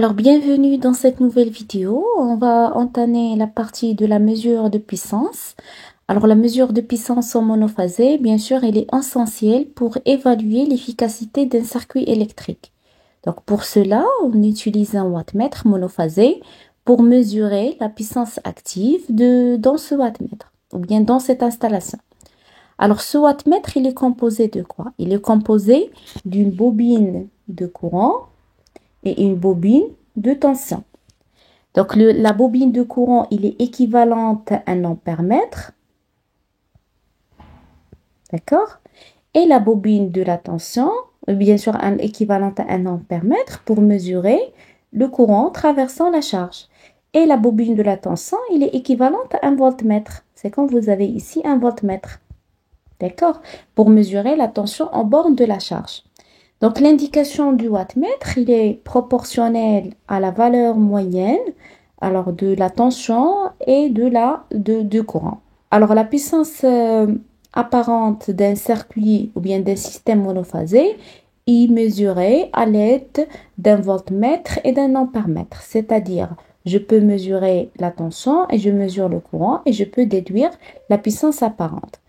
Alors, bienvenue dans cette nouvelle vidéo. On va entamer la partie de la mesure de puissance. Alors, la mesure de puissance en monophasé, bien sûr, elle est essentielle pour évaluer l'efficacité d'un circuit électrique. Donc, pour cela, on utilise un wattmètre monophasé pour mesurer la puissance active dans ce wattmètre ou bien dans cette installation. Alors, ce wattmètre, il est composé de quoi? Il est composé d'une bobine de courant et une bobine de tension. Donc, la bobine de courant, il est équivalente à 1 ampère-mètre. D'accord? Et la bobine de la tension, bien sûr, équivalente à 1 ampère-mètre pour mesurer le courant traversant la charge. Et la bobine de la tension, il est équivalente à 1 voltmètre. C'est comme vous avez ici un voltmètre. D'accord? Pour mesurer la tension en borne de la charge. Donc, l'indication du wattmètre, il est proportionnel à la valeur moyenne alors de la tension et du courant. Alors, la puissance apparente d'un circuit ou bien d'un système monophasé est mesurée à l'aide d'un voltmètre et d'un ampère-mètre. C'est-à-dire, je peux mesurer la tension et je mesure le courant et je peux déduire la puissance apparente.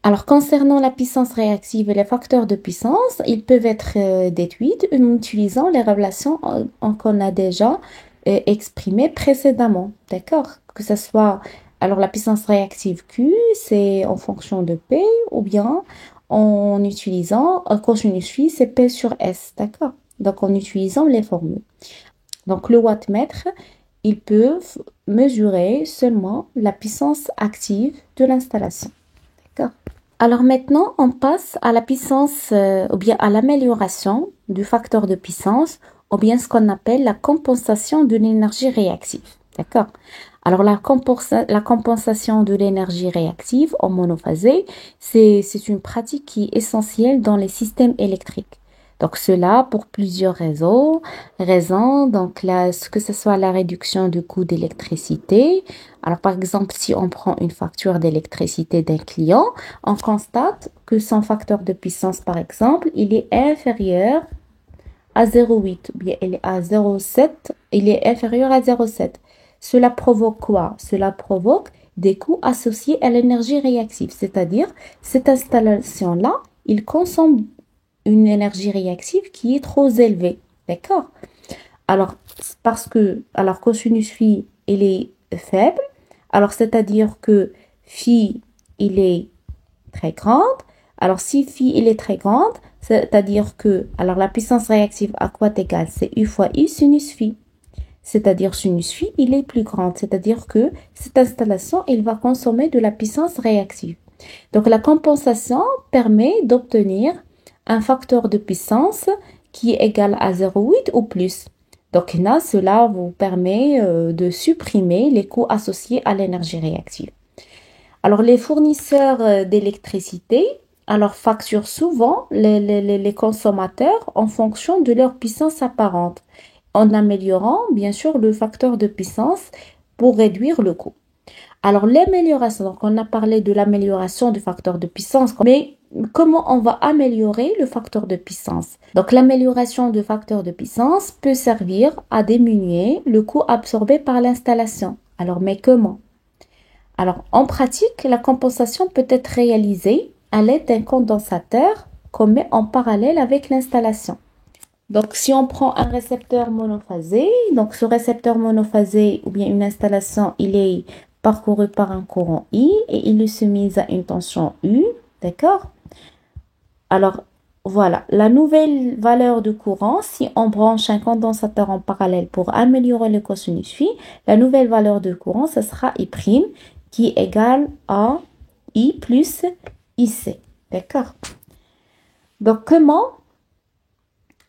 Alors, concernant la puissance réactive et les facteurs de puissance, ils peuvent être déduits en utilisant les relations qu'on a déjà exprimées précédemment. D'accord? Que ce soit, alors la puissance réactive Q, c'est en fonction de P, ou bien en utilisant cosinus phi, c'est P sur S. D'accord? Donc, en utilisant les formules. Donc, le wattmètre, ils peuvent mesurer seulement la puissance active de l'installation. D'accord? Alors maintenant, on passe à la puissance ou bien à l'amélioration du facteur de puissance ou bien ce qu'on appelle la compensation de l'énergie réactive. D'accord? Alors la compensation de l'énergie réactive en monophasé, c'est une pratique qui est essentielle dans les systèmes électriques. Donc cela pour plusieurs raisons. Donc là, que ce soit la réduction du coût d'électricité. Alors par exemple, si on prend une facture d'électricité d'un client, on constate que son facteur de puissance, par exemple, il est inférieur à 0,8 ou bien il est à 0,7, il est inférieur à 0,7. Cela provoque quoi? Cela provoque des coûts associés à l'énergie réactive, c'est-à-dire cette installation-là, il consomme une énergie réactive qui est trop élevée. D'accord? Alors, parce que, alors cosinus phi, il est faible, alors c'est-à-dire que phi, il est très grande. Alors, si phi, il est très grande, c'est-à-dire que, alors la puissance réactive à quoi est égale? C'est U fois I sinus phi. C'est-à-dire sinus phi, il est plus grand. C'est-à-dire que cette installation, il va consommer de la puissance réactive. Donc, la compensation permet d'obtenir un facteur de puissance qui est égal à 0,8 ou plus. Donc, là, cela vous permet de supprimer les coûts associés à l'énergie réactive. Alors, les fournisseurs d'électricité, alors facturent souvent les consommateurs en fonction de leur puissance apparente, en améliorant bien sûr le facteur de puissance pour réduire le coût. Alors, l'amélioration, donc on a parlé de l'amélioration du facteur de puissance, mais comment on va améliorer le facteur de puissance? Donc, l'amélioration du facteur de puissance peut servir à diminuer le coût absorbé par l'installation. Alors, mais comment? Alors, en pratique, la compensation peut être réalisée à l'aide d'un condensateur qu'on met en parallèle avec l'installation. Donc, si on prend un récepteur monophasé, donc ce récepteur monophasé ou bien une installation, il est parcouru par un courant I et il est soumis à une tension U, d'accord? Alors, voilà, la nouvelle valeur de courant, si on branche un condensateur en parallèle pour améliorer le cosinus phi, la nouvelle valeur de courant, ce sera I' qui est égal à I plus IC, d'accord? Donc, comment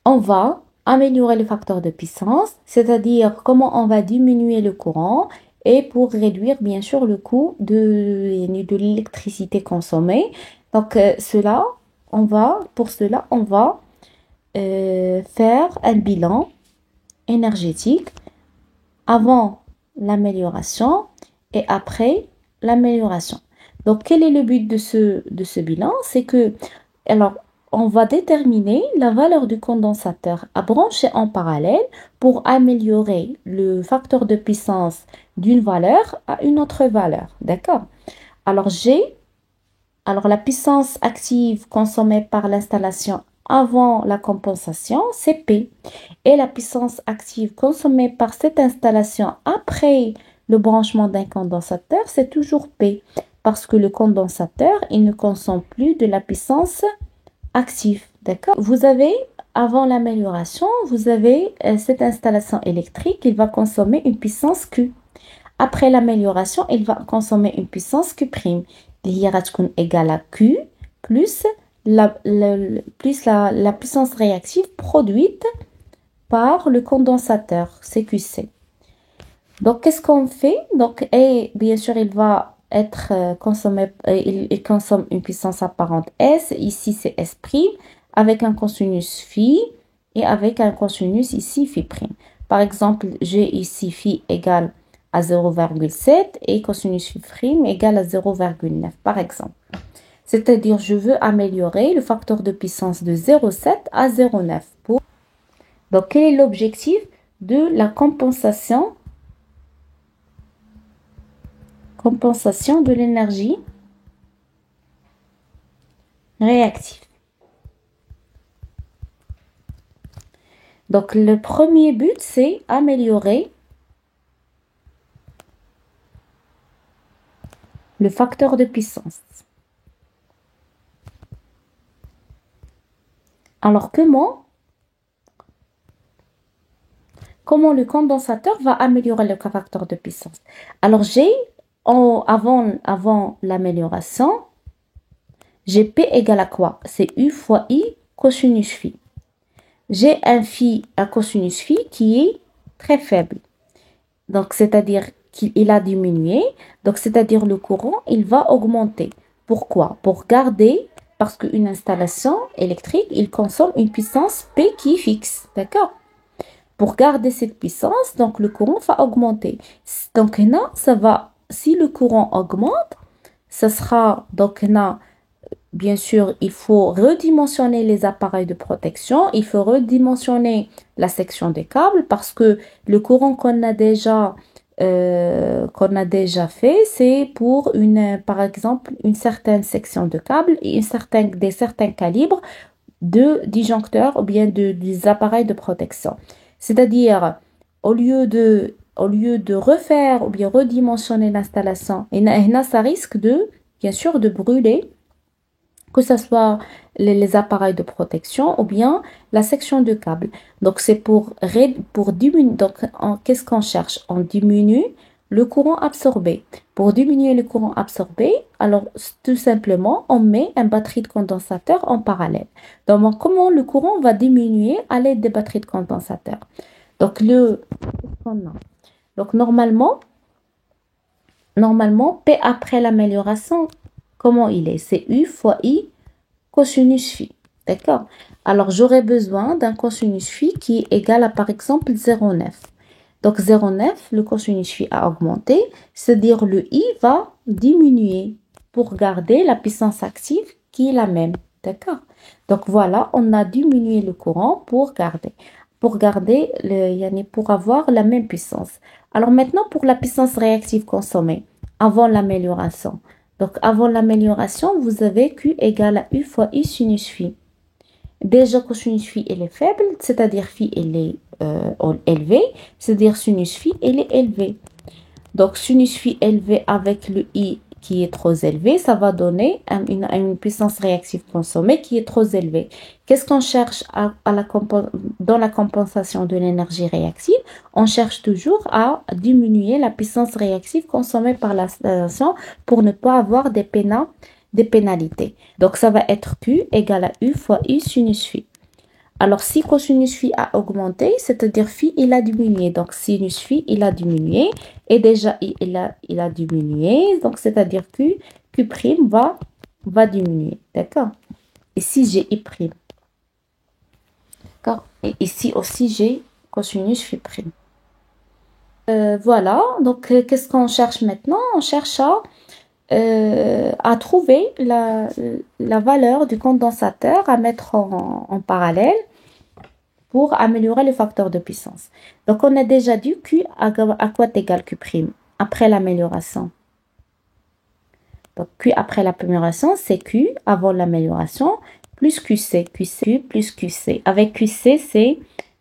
on va améliorer le facteur de puissance, c'est-à-dire comment on va diminuer le courant et pour réduire bien sûr le coût de l'électricité consommée. Donc pour cela, on va faire un bilan énergétique avant l'amélioration et après l'amélioration. Donc, quel est le but de ce bilan? C'est que, alors, on va déterminer la valeur du condensateur à brancher en parallèle pour améliorer le facteur de puissance d'une valeur à une autre valeur. D'accord? Alors, alors la puissance active consommée par l'installation avant la compensation, c'est P. Et la puissance active consommée par cette installation après le branchement d'un condensateur, c'est toujours P. Parce que le condensateur, il ne consomme plus de la puissance active. D'accord? Vous avez, avant l'amélioration, vous avez cette installation électrique, il va consommer une puissance Q. Après l'amélioration, il va consommer une puissance Q', qui va être égale à Q plus la puissance réactive produite par le condensateur, CQC. Donc, qu'est-ce qu'on fait? Donc, et bien sûr, il va être consommé, il consomme une puissance apparente S, ici c'est S', avec un cosinus phi et avec un cosinus ici phi'. Par exemple, j'ai ici phi égale à 0,7 et cosinus phi' égale à 0,9, par exemple. C'est-à-dire, je veux améliorer le facteur de puissance de 0,7 à 0,9. Donc, quel est l'objectif de la compensation de l'énergie réactive? Donc, le premier but, c'est améliorer le facteur de puissance. Alors, comment le condensateur va améliorer le facteur de puissance? Alors, avant l'amélioration, j'ai P égale à quoi? C'est U fois I cosinus phi. J'ai un phi, un cosinus phi qui est très faible. Donc, c'est-à-dire qu'il a diminué. Donc, c'est-à-dire le courant, il va augmenter. Pourquoi? Pour garder, parce qu'une installation électrique, il consomme une puissance P qui est fixe. D'accord? Pour garder cette puissance, donc le courant va augmenter. Donc, là, ça va, si le courant augmente, ça sera, donc là, bien sûr, il faut redimensionner les appareils de protection, il faut redimensionner la section des câbles parce que le courant qu'on a déjà fait, c'est pour par exemple, une certaine section de câbles et des certains calibres de disjoncteurs ou bien des appareils de protection. C'est-à-dire, au lieu de refaire ou bien redimensionner l'installation, et là, ça risque bien sûr, de brûler, que ce soit les appareils de protection ou bien la section de câble. Donc, c'est pour diminuer. Donc, qu'est-ce qu'on cherche? On diminue le courant absorbé. Pour diminuer le courant absorbé, alors tout simplement, on met une batterie de condensateur en parallèle. Donc, comment le courant va diminuer à l'aide des batteries de condensateur? Donc, donc normalement, P après l'amélioration, comment il est? C'est U fois I cosinus phi. D'accord? Alors, j'aurai besoin d'un cosinus phi qui est égal à, par exemple, 0,9. Donc, 0,9, le cosinus phi a augmenté, c'est-à-dire le I va diminuer pour garder la puissance active qui est la même. D'accord? Donc, voilà, on a diminué le courant pour avoir la même puissance. Alors, maintenant, pour la puissance réactive consommée avant l'amélioration. Donc, avant l'amélioration, vous avez Q égale à U fois I sinus phi. Déjà, cosinus phi, elle est faible, c'est-à-dire phi, elle est élevé, c'est-à-dire sinus phi, elle est élevé. Donc, sinus phi élevé avec le I qui est trop élevé, ça va donner une puissance réactive consommée qui est trop élevée. Qu'est-ce qu'on cherche dans la compensation de l'énergie réactive? On cherche toujours à diminuer la puissance réactive consommée par l'installation pour ne pas avoir des pénalités. Donc, ça va être Q égale à U fois I sinus phi. Alors, si cosinus phi a augmenté, c'est-à-dire phi, il a diminué. Donc, sinus phi, il a diminué. Et déjà, il a diminué. Donc, c'est-à-dire que Q' va diminuer. D'accord? Ici, j'ai I'. D'accord? Et ici aussi, j'ai cosinus phi'. Voilà. Donc, qu'est-ce qu'on cherche maintenant? On cherche à à trouver la valeur du condensateur à mettre en parallèle pour améliorer le facteur de puissance. Donc, on a déjà dit Q à quoi égale Q', après l'amélioration. Donc, Q après l'amélioration, c'est Q avant l'amélioration, plus QC. QC plus QC. Avec QC,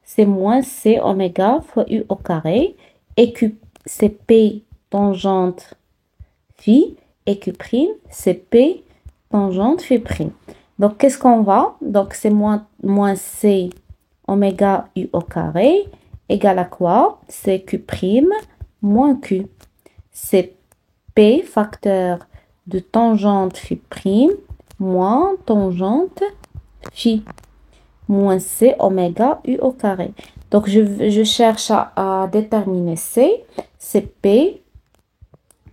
c'est moins C oméga fois U au carré. Et Q, c'est P tangente phi. Et Q', c'est P tangente phi'. Donc, qu'est-ce qu'on va? Donc, c'est moins C oméga U au carré égale à quoi? C'est Q' moins Q. C'est P facteur de tangente phi' moins tangente phi moins C oméga U au carré. Donc, je cherche à déterminer C. C'est P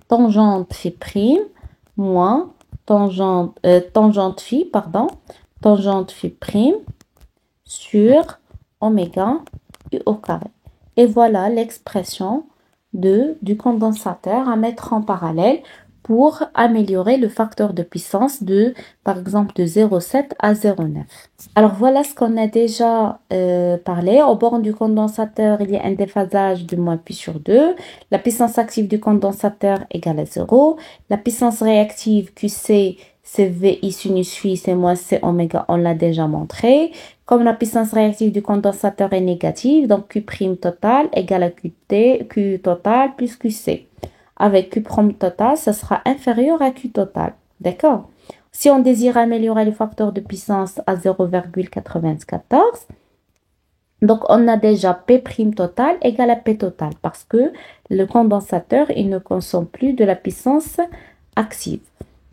tangente phi' moins tangente phi, pardon, tangente phi' sur oméga U au carré. Et voilà l'expression du condensateur à mettre en parallèle pour améliorer le facteur de puissance par exemple, de 0,7 à 0,9. Alors, voilà ce qu'on a déjà parlé. Au bord du condensateur, il y a un déphasage de moins pi sur 2. La puissance active du condensateur égale à 0. La puissance réactive QC, c'est VI sinus phi, c'est moins C oméga, on l'a déjà montré. Comme la puissance réactive du condensateur est négative, donc Q' total égale à Q total plus QC. Avec Q' total, ça sera inférieur à Q total. D'accord? Si on désire améliorer le facteur de puissance à 0,94, donc on a déjà P' total égale à P total parce que le condensateur, il ne consomme plus de la puissance active.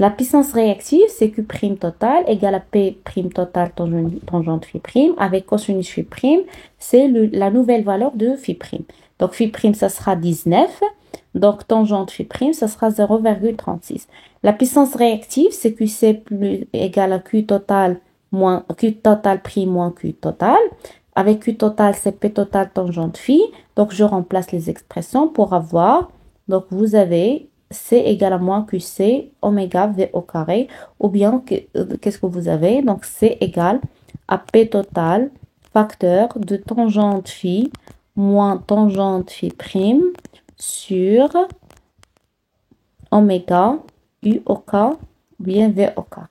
La puissance réactive, c'est Q' total égale à P' total tangente phi' avec cosinus phi', c'est la nouvelle valeur de phi'. Donc phi', ça sera 19. Donc tangente phi', ça sera 0,36. La puissance réactive, c'est QC égale à Q total prix moins Q total. Avec Q total, c'est P total tangente phi. Donc, je remplace les expressions pour avoir. Donc, vous avez C égale à moins QC oméga V au carré. Ou bien, qu'est-ce que vous avez? Donc, C égale à P total facteur de tangente phi moins tangente phi' sur oméga U au K, bien V au K.